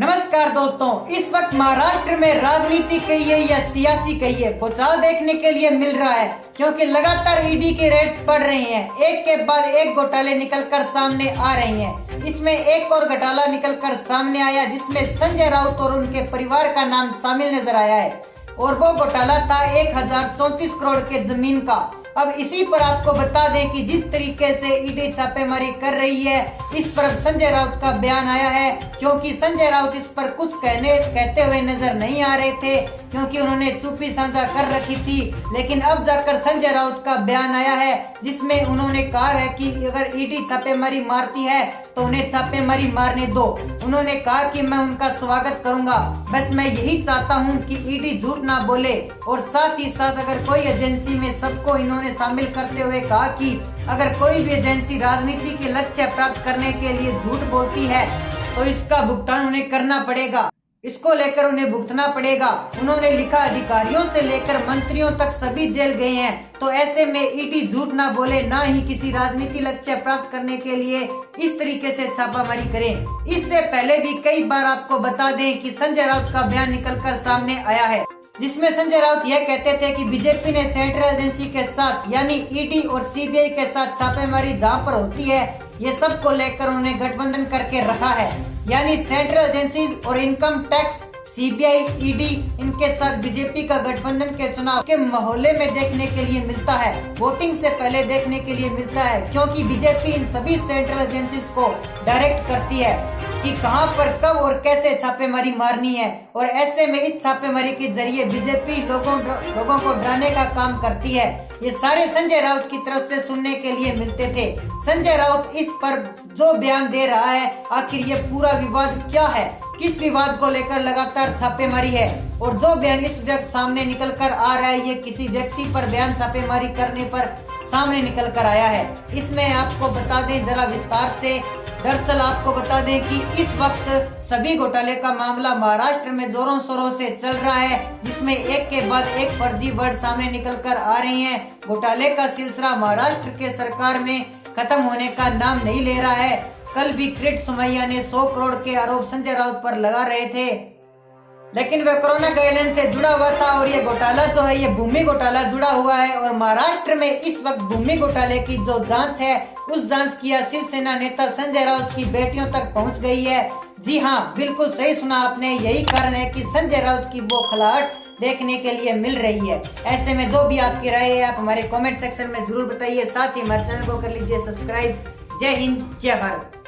नमस्कार दोस्तों, इस वक्त महाराष्ट्र में राजनीति कहिए या सियासी कहिए भूचाल देखने के लिए मिल रहा है, क्योंकि लगातार ईडी की रेड्स बढ़ रही हैं। एक के बाद एक घोटाले निकलकर सामने आ रही हैं। इसमें एक और घोटाला निकलकर सामने आया जिसमें संजय राउत और उनके परिवार का नाम शामिल नजर आया है, और वो घोटाला था 1034 करोड़ के जमीन का। अब इसी पर आपको बता दें कि जिस तरीके से ईडी छापेमारी कर रही है, इस पर संजय राउत का बयान आया है, क्योंकि संजय राउत इस पर कुछ कहते हुए नजर नहीं आ रहे थे, क्योंकि उन्होंने चुप्पी साझा कर रखी थी। लेकिन अब जाकर संजय राउत का बयान आया है जिसमें उन्होंने कहा है कि अगर ईडी छापेमारी मारती है तो उन्हें छापेमारी मारने दो। उन्होंने कहा कि मैं उनका स्वागत करूंगा, बस मैं यही चाहता हूं कि ईडी झूठ ना बोले। और साथ ही साथ अगर कोई एजेंसी में सबको इन्होंने शामिल करते हुए कहा कि अगर कोई भी एजेंसी राजनीति के लक्ष्य प्राप्त करने के लिए झूठ बोलती है तो इसका भुगतान उन्हें करना पड़ेगा, इसको लेकर उन्हें भुगतना पड़ेगा। उन्होंने लिखा, अधिकारियों से लेकर मंत्रियों तक सभी जेल गए हैं, तो ऐसे में ईडी झूठ ना बोले, ना ही किसी राजनीति लक्ष्य प्राप्त करने के लिए इस तरीके से छापामारी करें। इससे पहले भी कई बार आपको बता दें कि संजय राउत का बयान निकलकर सामने आया है, जिसमें संजय राउत यह कहते थे कि बीजेपी ने सेंट्रल एजेंसी के साथ यानी ईडी और सीबीआई के साथ छापेमारी जहां पर होती है, ये सब को लेकर उन्हें गठबंधन करके रखा है। यानी सेंट्रल एजेंसीज और इनकम टैक्स, सीबीआई, ईडी, इनके साथ बीजेपी का गठबंधन के चुनाव के माहौल में देखने के लिए मिलता है, वोटिंग से पहले देखने के लिए मिलता है, क्योंकि बीजेपी इन सभी सेंट्रल एजेंसीज को डायरेक्ट करती है कि कहां पर कब और कैसे छापेमारी मारनी है। और ऐसे में इस छापेमारी के जरिए बीजेपी लोगों को डराने का काम करती है। ये सारे संजय राउत की तरफ से सुनने के लिए मिलते थे। संजय राउत इस पर जो बयान दे रहा है, आखिर ये पूरा विवाद क्या है, किस विवाद को लेकर लगातार छापेमारी है, और जो बयान इस वक्त सामने निकल कर आ रहा है, ये किसी व्यक्ति पर बयान छापेमारी करने पर सामने निकल कर आया है। इसमें आपको बता दें जरा विस्तार से, दरअसल आपको बता दें कि इस वक्त सभी घोटाले का मामला महाराष्ट्र में जोरों शोरों से चल रहा है, जिसमें एक के बाद एक फर्जी वर्ड सामने निकल कर आ रही हैं। घोटाले का सिलसिला महाराष्ट्र के सरकार में खत्म होने का नाम नहीं ले रहा है। कल भी किरीट सोमैया ने 100 करोड़ के आरोप संजय राउत पर लगा रहे थे, लेकिन वह कोरोना गाइडलाइन से जुड़ा हुआ था, और ये घोटाला जो है ये भूमि घोटाला जुड़ा हुआ है। और महाराष्ट्र में इस वक्त भूमि घोटाले की जो जांच है, उस जांच की शिवसेना नेता संजय राउत की बेटियों तक पहुंच गई है। जी हाँ, बिल्कुल सही सुना आपने, यही कारण है कि संजय राउत की बौखलाहट देखने के लिए मिल रही है। ऐसे में जो भी आपकी राय है आप हमारे कमेंट सेक्शन में जरूर बताइए। साथ ही हमारे चैनल को कर लीजिए सब्सक्राइब। जय हिंद, जय भारत।